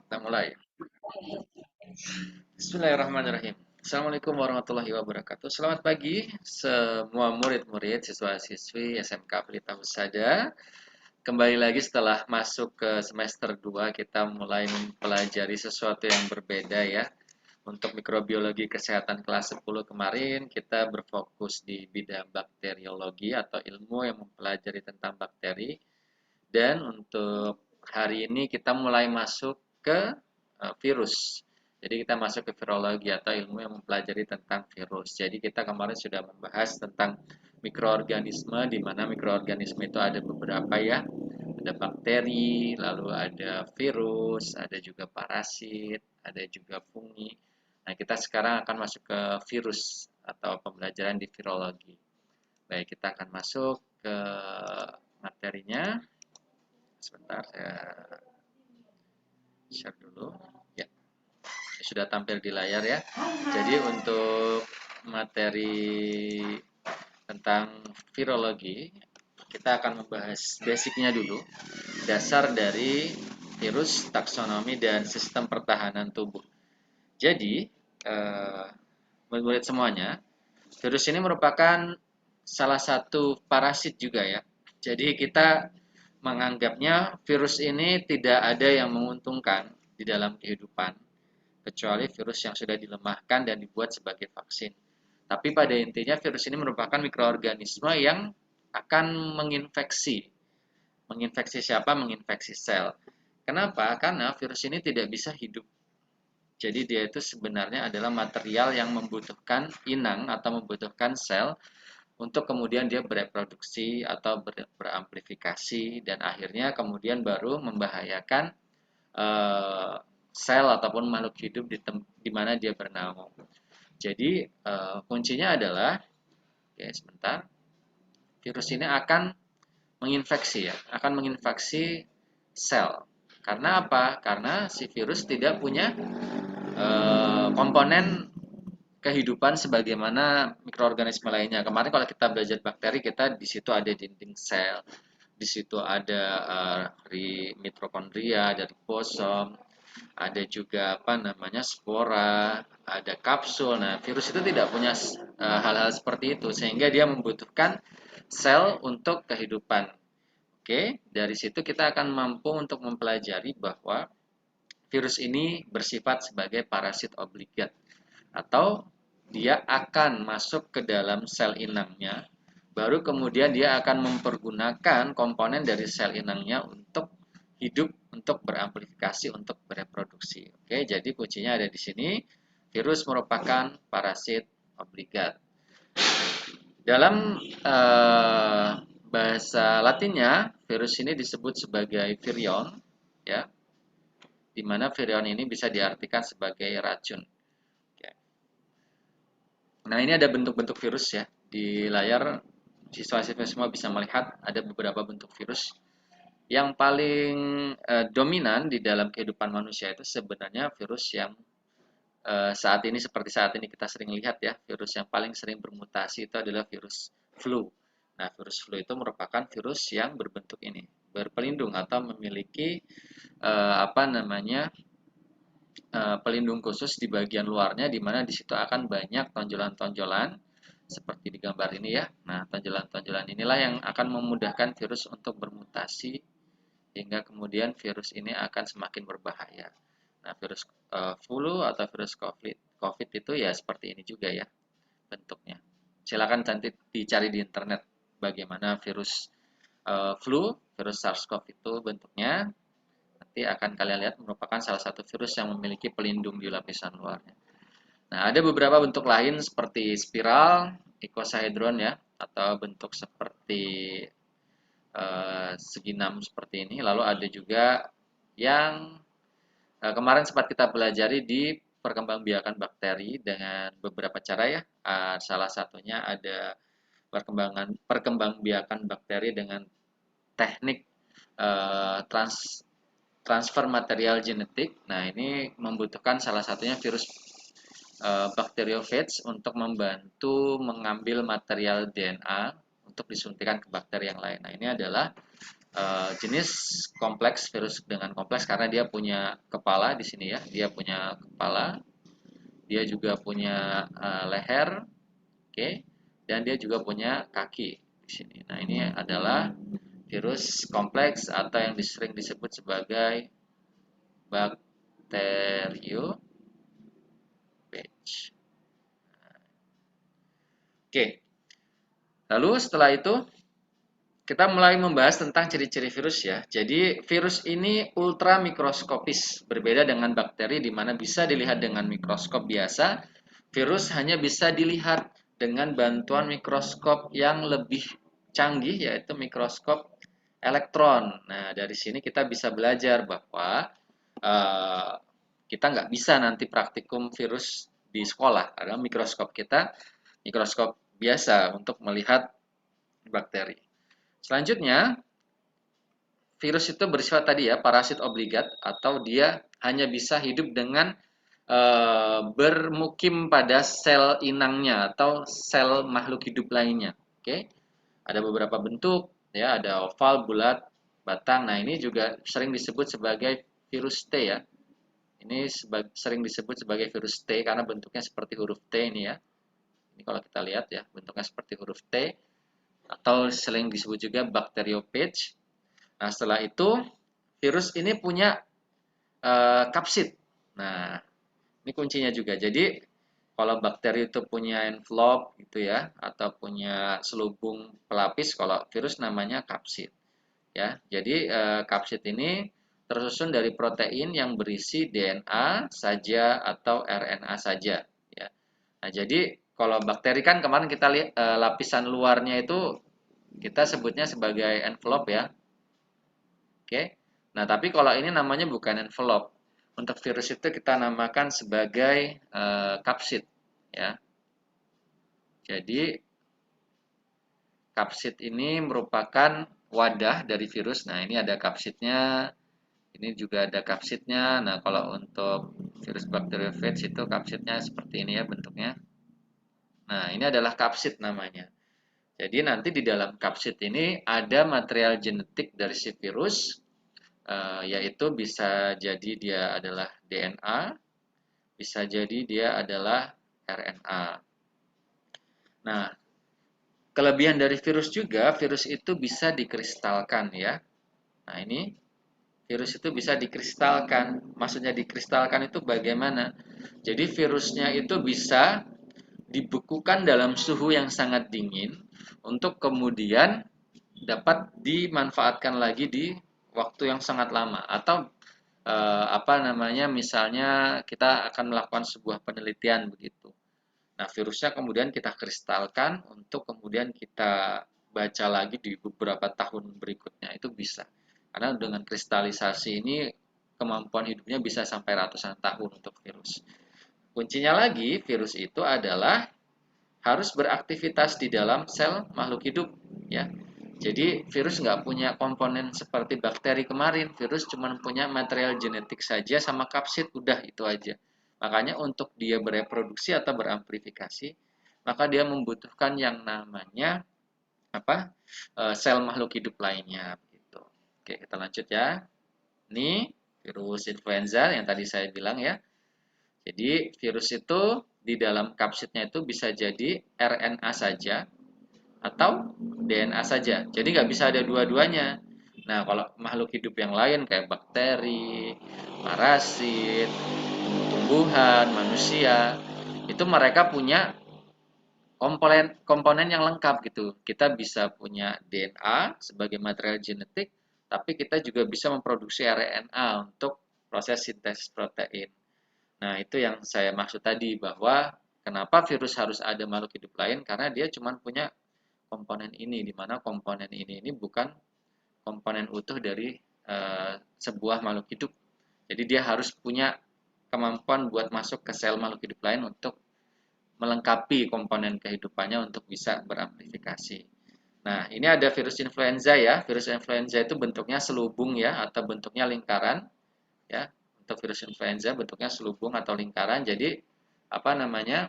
Kita mulai. Bismillahirrahmanirrahim. Assalamualaikum warahmatullahi wabarakatuh. Selamat pagi semua murid-murid, siswa-siswi SMK Pelita Husada. Kembali lagi setelah masuk ke semester 2, kita mulai mempelajari sesuatu yang berbeda ya. Untuk mikrobiologi kesehatan kelas 10 kemarin, kita berfokus di bidang bakteriologi atau ilmu yang mempelajari tentang bakteri. Dan untuk hari ini kita mulai masuk ke virus. Jadi kita masuk ke virologi atau ilmu yang mempelajari tentang virus. Jadi kita kemarin sudah membahas tentang mikroorganisme, di mana mikroorganisme itu ada beberapa ya. Ada bakteri, lalu ada virus, ada juga parasit, ada juga fungi. Nah, kita sekarang akan masuk ke virus atau pembelajaran di virologi. Baik, kita akan masuk ke materinya. Sebentar, saya share dulu. Ya, sudah tampil di layar ya. Jadi untuk materi tentang virologi, kita akan membahas basicnya dulu. Dasar dari virus, taksonomi, dan sistem pertahanan tubuh. Jadi, murid-murid semuanya, virus ini merupakan salah satu parasit juga ya. Jadi kita menganggapnya virus ini tidak ada yang menguntungkan di dalam kehidupan, kecuali virus yang sudah dilemahkan dan dibuat sebagai vaksin. Tapi pada intinya virus ini merupakan mikroorganisme yang akan menginfeksi. Menginfeksi siapa? Menginfeksi sel. Kenapa? Karena virus ini tidak bisa hidup. Jadi dia itu sebenarnya adalah material yang membutuhkan inang atau membutuhkan sel untuk kemudian dia bereproduksi atau beramplifikasi dan akhirnya kemudian baru membahayakan sel ataupun makhluk hidup di mana dia bernaung. Jadi kuncinya adalah, oke sebentar, virus ini akan menginfeksi ya, akan menginfeksi sel. Karena apa? Karena si virus tidak punya komponen kehidupan sebagaimana mikroorganisme lainnya. Kemarin kalau kita belajar bakteri, kita di situ ada dinding sel, di situ ada mitokondria, ada ribosom, ada juga apa namanya spora, ada kapsul. Nah, virus itu tidak punya hal-hal seperti itu sehingga dia membutuhkan sel untuk kehidupan. Oke, dari situ kita akan mampu untuk mempelajari bahwa virus ini bersifat sebagai parasit obligat atau dia akan masuk ke dalam sel inangnya, baru kemudian dia akan mempergunakan komponen dari sel inangnya untuk hidup, untuk beramplifikasi, untuk bereproduksi. Oke, jadi kuncinya ada di sini. Virus merupakan parasit obligat. Dalam bahasa Latinnya, virus ini disebut sebagai virion, ya, di mana virion ini bisa diartikan sebagai racun. Nah, ini ada bentuk-bentuk virus ya. Di layar siswa-siswa semua bisa melihat ada beberapa bentuk virus. Yang paling dominan di dalam kehidupan manusia itu sebenarnya virus yang saat ini seperti saat ini kita sering lihat ya, virus yang paling sering bermutasi itu adalah virus flu. Nah, virus flu itu merupakan virus yang berbentuk ini, berpelindung atau memiliki apa namanya pelindung khusus di bagian luarnya, di mana di situ akan banyak tonjolan-tonjolan seperti di gambar ini ya. Nah, tonjolan-tonjolan inilah yang akan memudahkan virus untuk bermutasi hingga kemudian virus ini akan semakin berbahaya. Nah, virus flu atau virus COVID itu ya seperti ini juga ya bentuknya. Silakan nanti dicari di internet bagaimana virus flu, virus SARS-CoV itu bentuknya. Nanti akan kalian lihat merupakan salah satu virus yang memiliki pelindung di lapisan luarnya. Nah, ada beberapa bentuk lain seperti spiral, icosahedron ya, atau bentuk seperti segi 6 seperti ini. Lalu ada juga yang kemarin sempat kita pelajari di perkembangbiakan bakteri dengan beberapa cara ya. Salah satunya ada perkembangbiakan bakteri dengan teknik transfer material genetik. Nah, ini membutuhkan salah satunya virus bacteriophage untuk membantu mengambil material DNA untuk disuntikan ke bakteri yang lain. Nah, ini adalah jenis kompleks, virus dengan kompleks karena dia punya kepala di sini ya, dia punya kepala, dia juga punya leher, oke, dan dia juga punya kaki di sini. Nah, ini adalah virus kompleks atau yang sering disebut sebagai bakteriophage. Oke, lalu setelah itu kita mulai membahas tentang ciri-ciri virus ya. Jadi virus ini ultra mikroskopis, berbeda dengan bakteri di mana bisa dilihat dengan mikroskop biasa. Virus hanya bisa dilihat dengan bantuan mikroskop yang lebih canggih, yaitu mikroskop elektron. Nah, dari sini kita bisa belajar bahwa uh, kita nggak bisa nanti praktikum virus di sekolah, karena mikroskop kita mikroskop biasa untuk melihat bakteri. Selanjutnya, virus itu bersifat tadi ya, parasit obligat atau dia hanya bisa hidup dengan bermukim pada sel inangnya atau sel makhluk hidup lainnya. Oke, ada beberapa bentuk ya, ada oval, bulat, batang. Nah, ini juga sering disebut sebagai virus T ya. Ini sering disebut sebagai virus T karena bentuknya seperti huruf T ini ya. Ini kalau kita lihat ya, bentuknya seperti huruf T atau sering disebut juga bacteriophage. Nah, setelah itu virus ini punya kapsid. Nah, ini kuncinya juga. Jadi, kalau bakteri itu punya envelope gitu ya, atau punya selubung pelapis, kalau virus namanya kapsid. Ya, jadi kapsid ini tersusun dari protein yang berisi DNA saja atau RNA saja. Ya. Nah, jadi kalau bakteri kan kemarin kita lihat lapisan luarnya itu kita sebutnya sebagai envelope ya. Oke. Nah, tapi kalau ini namanya bukan envelope. Untuk virus itu kita namakan sebagai kapsid ya. Jadi kapsid ini merupakan wadah dari virus. Nah, ini ada kapsidnya, ini juga ada kapsidnya. Nah, kalau untuk virus bacteriophage itu kapsidnya seperti ini ya bentuknya. Nah, ini adalah kapsid namanya. Jadi nanti di dalam kapsid ini ada material genetik dari si virus, yaitu bisa jadi dia adalah DNA, bisa jadi dia adalah RNA. Nah, kelebihan dari virus juga, virus itu bisa dikristalkan ya. Nah, ini virus itu bisa dikristalkan. Maksudnya dikristalkan itu bagaimana? Jadi virusnya itu bisa dibekukan dalam suhu yang sangat dingin untuk kemudian dapat dimanfaatkan lagi di waktu yang sangat lama atau apa namanya misalnya kita akan melakukan sebuah penelitian begitu. Nah, virusnya kemudian kita kristalkan untuk kemudian kita baca lagi di beberapa tahun berikutnya itu bisa. Karena dengan kristalisasi ini kemampuan hidupnya bisa sampai ratusan tahun untuk virus. Kuncinya lagi, virus itu adalah harus beraktivitas di dalam sel makhluk hidup ya. Jadi virus nggak punya komponen seperti bakteri kemarin, virus cuma punya material genetik saja sama kapsid, udah itu aja. Makanya untuk dia bereproduksi atau beramplifikasi, maka dia membutuhkan yang namanya apa? Sel makhluk hidup lainnya gitu. Oke, kita lanjut ya. Ini virus influenza yang tadi saya bilang ya. Jadi virus itu di dalam kapsidnya itu bisa jadi RNA saja atau DNA saja. Jadi nggak bisa ada dua-duanya. Nah, kalau makhluk hidup yang lain kayak bakteri, parasit, tumbuhan, manusia, itu mereka punya komponen komponen yang lengkap gitu. Kita bisa punya DNA sebagai material genetik, tapi kita juga bisa memproduksi RNA untuk proses sintesis protein. Nah, itu yang saya maksud tadi bahwa kenapa virus harus ada makhluk hidup lain karena dia cuma punya komponen ini di mana komponen ini bukan komponen utuh dari sebuah makhluk hidup. Jadi dia harus punya kemampuan buat masuk ke sel makhluk hidup lain untuk melengkapi komponen kehidupannya untuk bisa beramplifikasi. Nah, ini ada virus influenza ya. Virus influenza itu bentuknya selubung ya atau bentuknya lingkaran ya. Untuk virus influenza bentuknya selubung atau lingkaran. Jadi apa namanya?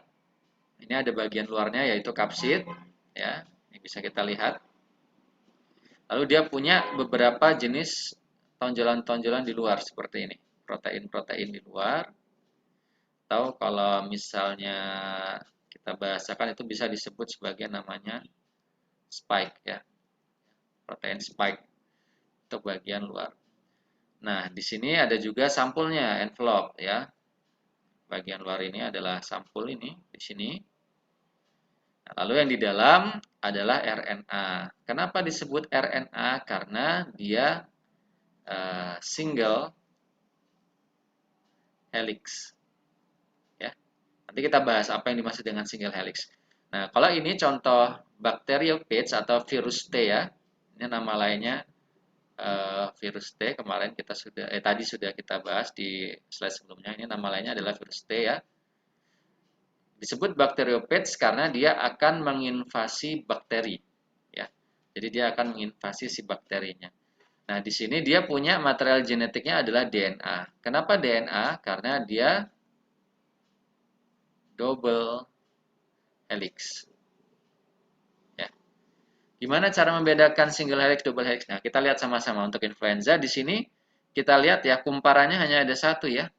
Ini ada bagian luarnya yaitu kapsid ya. Ini bisa kita lihat. Lalu dia punya beberapa jenis tonjolan-tonjolan di luar seperti ini. Protein-protein di luar. Atau kalau misalnya kita bahasakan itu bisa disebut sebagai namanya spike ya. Protein spike untuk bagian luar. Nah, di sini ada juga sampulnya, envelope ya. Bagian luar ini adalah sampul ini di sini. Nah, lalu yang di dalam adalah RNA. Kenapa disebut RNA? Karena dia single helix. Ya. Nanti kita bahas apa yang dimaksud dengan single helix. Nah, kalau ini contoh bacteriophage atau virus T ya. Ini nama lainnya virus T. Kemarin kita sudah tadi sudah kita bahas di slide sebelumnya. Ini nama lainnya adalah virus T ya. Disebut bacteriophage karena dia akan menginvasi bakteri ya. Jadi dia akan menginvasi si bakterinya. Nah, di sini dia punya material genetiknya adalah DNA. Kenapa DNA? Karena dia double helix. Ya. Gimana cara membedakan single helix, double helix? Nah, kita lihat sama-sama untuk influenza. Di sini kita lihat ya, kumparannya hanya ada satu ya.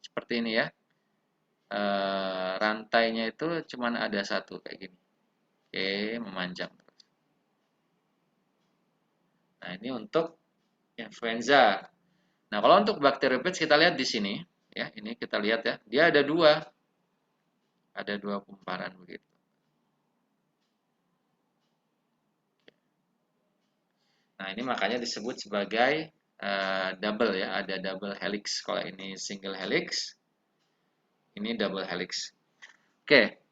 Seperti ini ya. Rantainya itu cuma ada satu kayak gini. Oke, memanjang terus. Nah, ini untuk influenza. Nah, kalau untuk bacteriophage kita lihat di sini ya, ini kita lihat ya. Dia ada dua kumparan begitu. Nah, ini makanya disebut sebagai double ya, ada double helix. Kalau ini single helix, ini double helix. Oke.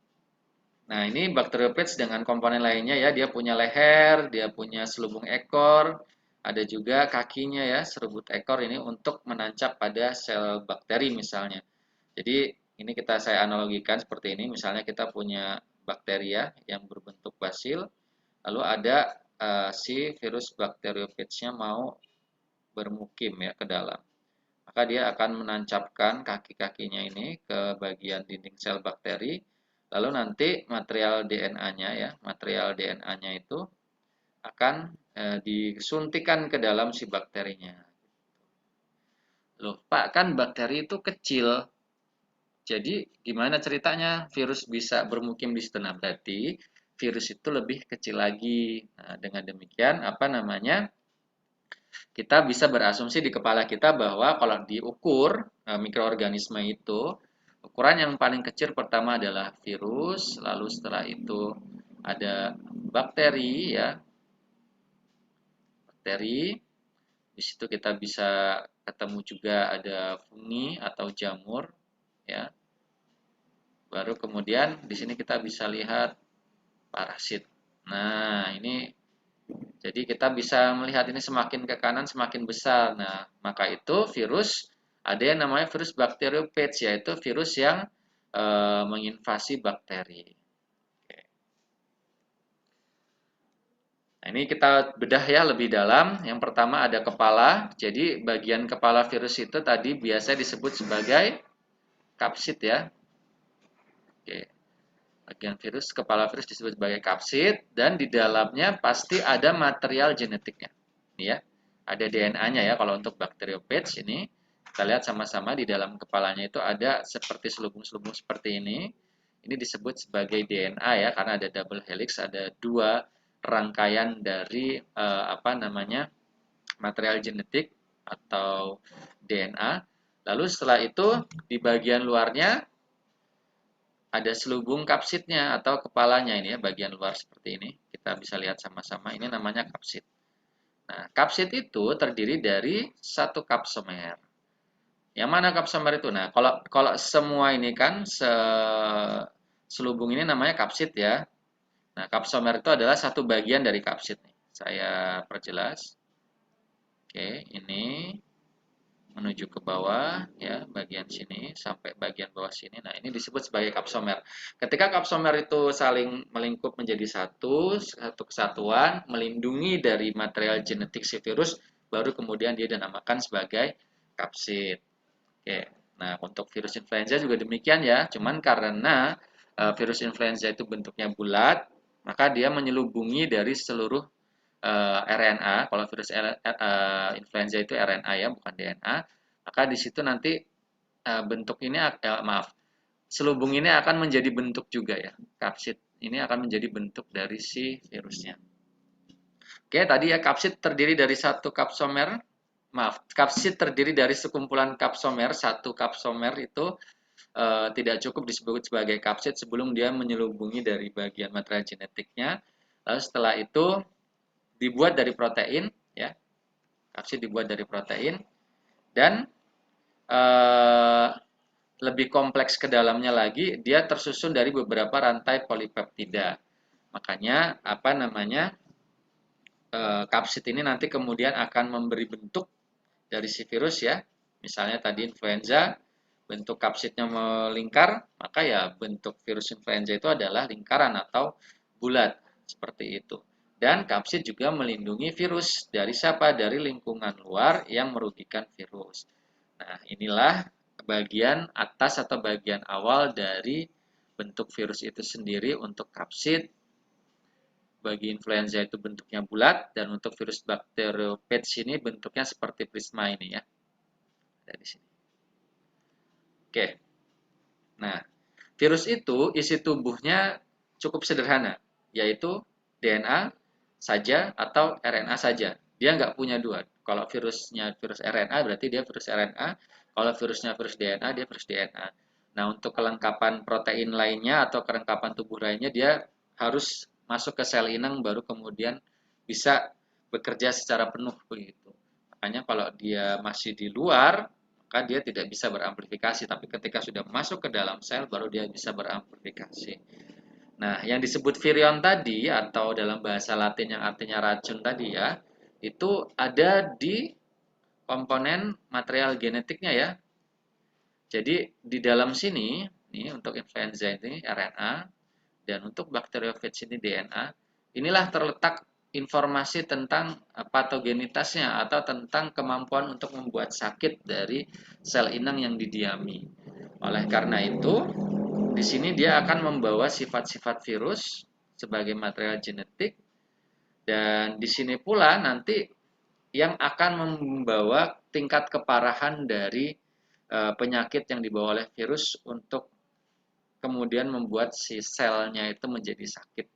Nah, ini bacteriophage dengan komponen lainnya ya, dia punya leher, dia punya selubung ekor, ada juga kakinya ya, serabut ekor ini untuk menancap pada sel bakteri misalnya. Jadi, ini saya analogikan seperti ini, misalnya kita punya bakteri ya yang berbentuk basil, lalu ada si virus bacteriophage-nya mau bermukim ya ke dalam. Maka dia akan menancapkan kaki-kakinya ini ke bagian dinding sel bakteri. Lalu nanti material DNA-nya ya, material DNA-nya itu akan disuntikan ke dalam si bakterinya. Loh, Pak, kan bakteri itu kecil. Jadi gimana ceritanya virus bisa bermukim di situ? Nah, berarti virus itu lebih kecil lagi. Nah, dengan demikian apa namanya? Kita bisa berasumsi di kepala kita bahwa kalau diukur mikroorganisme itu, ukuran yang paling kecil pertama adalah virus, lalu setelah itu ada bakteri ya. Bakteri. Di situ kita bisa ketemu juga ada fungi atau jamur ya. Baru kemudian di sini kita bisa lihat parasit. Nah, ini jadi kita bisa melihat ini semakin ke kanan semakin besar. Nah, maka itu virus ada yang namanya virus bacteriophage, yaitu virus yang menginvasi bakteri. Oke. Nah, ini kita bedah ya lebih dalam. Yang pertama ada kepala. Jadi bagian kepala virus itu tadi biasa disebut sebagai kapsid ya. Oke. Bagian virus, kepala virus disebut sebagai kapsid, dan di dalamnya pasti ada material genetiknya. Ini ya, ada DNA-nya ya. Kalau untuk bacteriophage ini, kita lihat sama-sama di dalam kepalanya itu ada seperti selubung-selubung seperti ini. Ini disebut sebagai DNA ya, karena ada double helix, ada dua rangkaian dari apa namanya material genetik atau DNA. Lalu setelah itu di bagian luarnya ada selubung kapsidnya atau kepalanya ini ya, bagian luar seperti ini. Kita bisa lihat sama-sama, ini namanya kapsid. Nah, kapsid itu terdiri dari satu kapsomer. Yang mana kapsomer itu? Nah, kalau semua ini kan selubung ini namanya kapsid ya. Nah, kapsomer itu adalah satu bagian dari kapsid nih. Saya perjelas. Oke, ini menuju ke bawah ya, bagian sini sampai bagian bawah sini. Nah, ini disebut sebagai kapsomer. Ketika kapsomer itu saling melingkup menjadi satu kesatuan, melindungi dari material genetik si virus, baru kemudian dia dinamakan sebagai kapsid. Oke. Nah, untuk virus influenza juga demikian ya. Cuman karena virus influenza itu bentuknya bulat, maka dia menyelubungi dari seluruh RNA. Kalau virus influenza itu RNA ya, bukan DNA. Maka di situ nanti bentuk ini selubung ini akan menjadi bentuk juga ya. Kapsid ini akan menjadi bentuk dari si virusnya. Oke, tadi ya kapsid terdiri dari satu kapsomer. Kapsid terdiri dari sekumpulan kapsomer. Satu kapsomer itu tidak cukup disebut sebagai kapsid sebelum dia menyelubungi dari bagian material genetiknya. Lalu setelah itu dibuat dari protein, ya. Kapsid dibuat dari protein dan lebih kompleks ke dalamnya lagi, dia tersusun dari beberapa rantai polipeptida. Makanya apa namanya kapsid ini nanti kemudian akan memberi bentuk dari si virus ya. Misalnya tadi influenza, bentuk kapsidnya melingkar, maka ya bentuk virus influenza itu adalah lingkaran atau bulat seperti itu. Dan kapsid juga melindungi virus dari siapa? Dari lingkungan luar yang merugikan virus. Nah, inilah bagian atas atau bagian awal dari bentuk virus itu sendiri untuk kapsid. Bagi influenza itu bentuknya bulat, dan untuk virus bakteriophage ini bentuknya seperti prisma ini ya. Ada di sini. Oke. Nah, virus itu isi tubuhnya cukup sederhana, yaitu DNA saja atau RNA saja. Dia nggak punya dua. Kalau virusnya virus RNA berarti dia virus RNA. Kalau virusnya virus DNA dia virus DNA. Nah, untuk kelengkapan protein lainnya atau kelengkapan tubuh lainnya dia harus masuk ke sel inang baru kemudian bisa bekerja secara penuh begitu. Makanya kalau dia masih di luar maka dia tidak bisa beramplifikasi, tapi ketika sudah masuk ke dalam sel baru dia bisa beramplifikasi. Nah, yang disebut virion tadi atau dalam bahasa Latin yang artinya racun tadi ya, itu ada di komponen material genetiknya ya. Jadi di dalam sini, nih untuk influenza ini RNA dan untuk bakteriophage ini DNA, inilah terletak informasi tentang patogenitasnya atau tentang kemampuan untuk membuat sakit dari sel inang yang didiami. Oleh karena itu, di sini dia akan membawa sifat-sifat virus sebagai material genetik, dan di sini pula nanti yang akan membawa tingkat keparahan dari penyakit yang dibawa oleh virus untuk kemudian membuat si selnya itu menjadi sakit.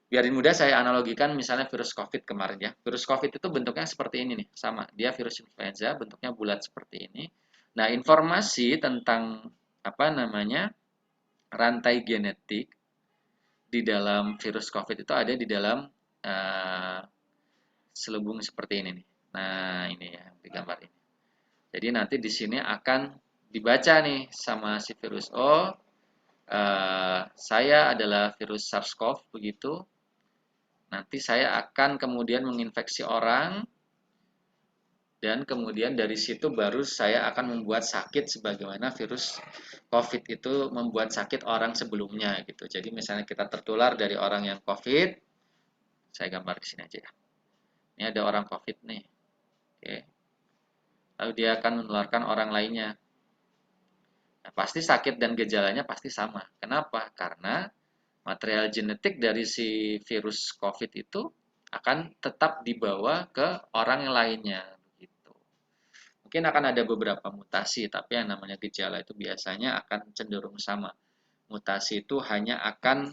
Biarin mudah saya analogikan misalnya virus COVID kemarin ya. Virus COVID itu bentuknya seperti ini nih, sama. Dia virus influenza, bentuknya bulat seperti ini. Nah, informasi tentang apa namanya rantai genetik di dalam virus COVID itu ada di dalam selubung seperti ini nih. Nah, ini ya di gambar ini. Jadi nanti di sini akan dibaca nih sama si virus. Oh, saya adalah virus SARS-CoV begitu. Nanti saya akan kemudian menginfeksi orang, dan kemudian dari situ baru saya akan membuat sakit sebagaimana virus COVID itu membuat sakit orang sebelumnya gitu. Jadi misalnya kita tertular dari orang yang COVID, saya gambar di sini aja ya. Ini ada orang COVID nih. Oke. Lalu dia akan menularkan orang lainnya. Nah, pasti sakit dan gejalanya pasti sama. Kenapa? Karena material genetik dari si virus COVID itu akan tetap dibawa ke orang yang lainnya. Gitu. Mungkin akan ada beberapa mutasi, tapi yang namanya gejala itu biasanya akan cenderung sama. Mutasi itu hanya akan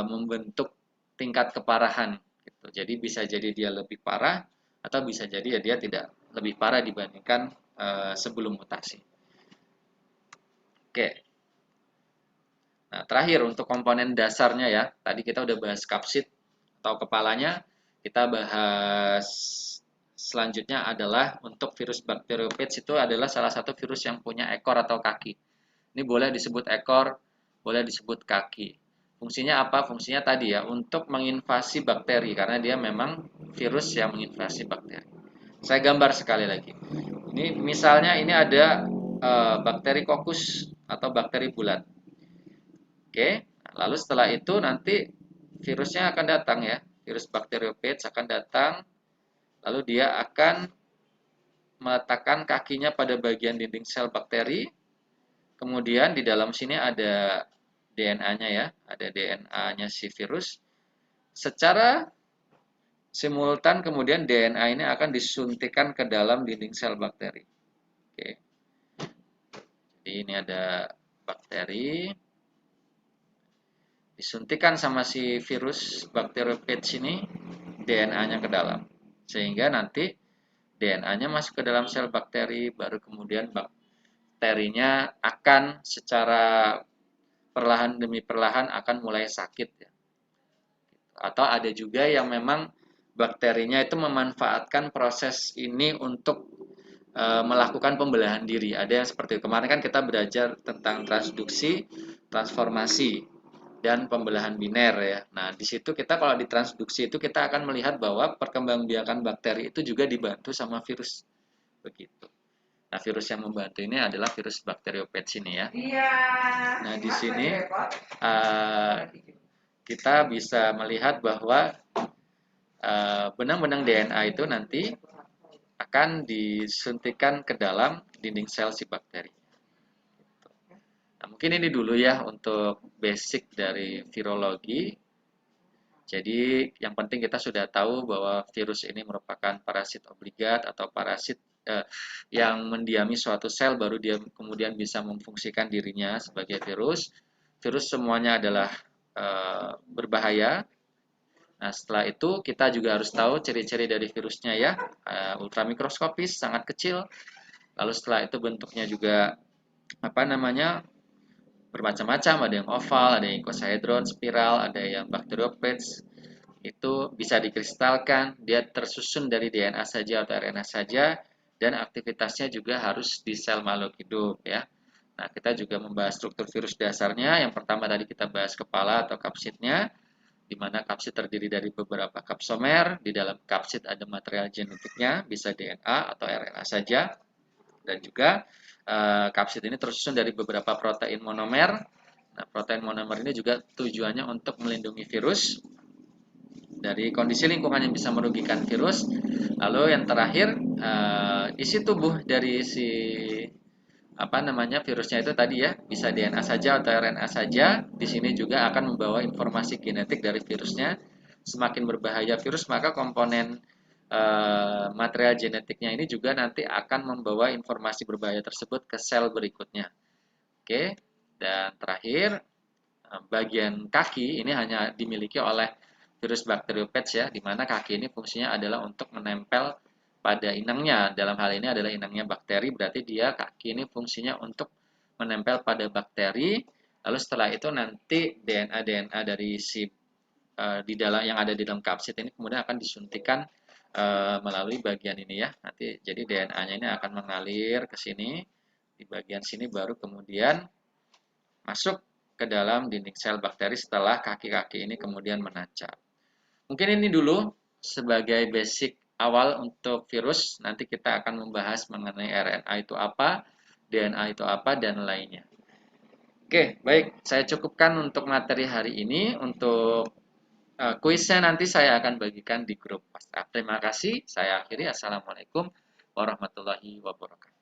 membentuk tingkat keparahan. Gitu. Jadi bisa jadi dia lebih parah, atau bisa jadi ya dia tidak lebih parah dibandingkan sebelum mutasi. Oke. Nah, terakhir untuk komponen dasarnya ya. Tadi kita udah bahas kapsid atau kepalanya. Kita bahas selanjutnya adalah untuk virus bakteriophage, itu adalah salah satu virus yang punya ekor atau kaki. Ini boleh disebut ekor, boleh disebut kaki. Fungsinya apa? Fungsinya tadi ya, untuk menginvasi bakteri karena dia memang virus yang menginvasi bakteri. Saya gambar sekali lagi. Ini misalnya ini ada bakteri kokus atau bakteri bulat. Oke, lalu setelah itu nanti virusnya akan datang ya, virus bakteriophage akan datang, lalu dia akan meletakkan kakinya pada bagian dinding sel bakteri, kemudian di dalam sini ada DNA-nya ya, ada DNA-nya si virus. Secara simultan kemudian DNA ini akan disuntikan ke dalam dinding sel bakteri. Oke. Jadi ini ada bakteri, disuntikan sama si virus bakteriophage ini DNA-nya ke dalam. Sehingga nanti DNA-nya masuk ke dalam sel bakteri, baru kemudian bakterinya akan secara perlahan demi perlahan akan mulai sakit ya. Atau ada juga yang memang bakterinya itu memanfaatkan proses ini untuk melakukan pembelahan diri. Ada yang seperti itu. Kemarin kan kita belajar tentang transduksi, transformasi, dan pembelahan biner ya. Nah, di situ kita kalau di transduksi itu kita akan melihat bahwa perkembangbiakan bakteri itu juga dibantu sama virus. Begitu. Nah, virus yang membantu ini adalah virus bakteriophage ini ya. Nah, di sini kita bisa melihat bahwa benang-benang DNA itu nanti akan disuntikan ke dalam dinding sel si bakteri. Nah, mungkin ini dulu ya untuk basic dari virologi. Jadi yang penting kita sudah tahu bahwa virus ini merupakan parasit obligat atau parasit yang mendiami suatu sel baru dia kemudian bisa memfungsikan dirinya sebagai virus. Virus semuanya adalah berbahaya. Nah, setelah itu kita juga harus tahu ciri-ciri dari virusnya ya. Ultramikroskopis, sangat kecil. Lalu setelah itu bentuknya juga bermacam-macam, ada yang oval, ada yang icosahedron, spiral, ada yang bakteriophage. Itu bisa dikristalkan, dia tersusun dari DNA saja atau RNA saja, dan aktivitasnya juga harus di sel makhluk hidup ya. Nah, kita juga membahas struktur virus dasarnya. Yang pertama tadi kita bahas kepala atau kapsidnya, di mana kapsid terdiri dari beberapa kapsomer. Di dalam kapsid ada material genetiknya, bisa DNA atau RNA saja. Dan juga kapsid ini tersusun dari beberapa protein monomer. Nah, protein monomer ini juga tujuannya untuk melindungi virus dari kondisi lingkungan yang bisa merugikan virus. Lalu yang terakhir, isi tubuh dari si virusnya itu tadi ya, bisa DNA saja atau RNA saja. Di sini juga akan membawa informasi genetik dari virusnya. Semakin berbahaya virus, maka komponen material genetiknya ini juga nanti akan membawa informasi berbahaya tersebut ke sel berikutnya. Oke, dan terakhir bagian kaki ini hanya dimiliki oleh virus bakteriophage ya, di mana kaki ini fungsinya adalah untuk menempel pada inangnya. Dalam hal ini adalah inangnya bakteri, berarti dia kaki ini fungsinya untuk menempel pada bakteri. Lalu setelah itu nanti DNA dari si di dalam yang ada di dalam kapsid ini kemudian akan disuntikan melalui bagian ini ya. Nanti jadi DNA-nya ini akan mengalir ke sini, di bagian sini baru kemudian masuk ke dalam dinding sel bakteri setelah kaki-kaki ini kemudian menancap. Mungkin ini dulu sebagai basic awal untuk virus. Nanti kita akan membahas mengenai RNA itu apa, DNA itu apa, dan lainnya. Oke, baik. Saya cukupkan untuk materi hari ini. Untuk kuisnya nanti saya akan bagikan di grup WhatsApp. Terima kasih. Saya akhiri. Assalamualaikum warahmatullahi wabarakatuh.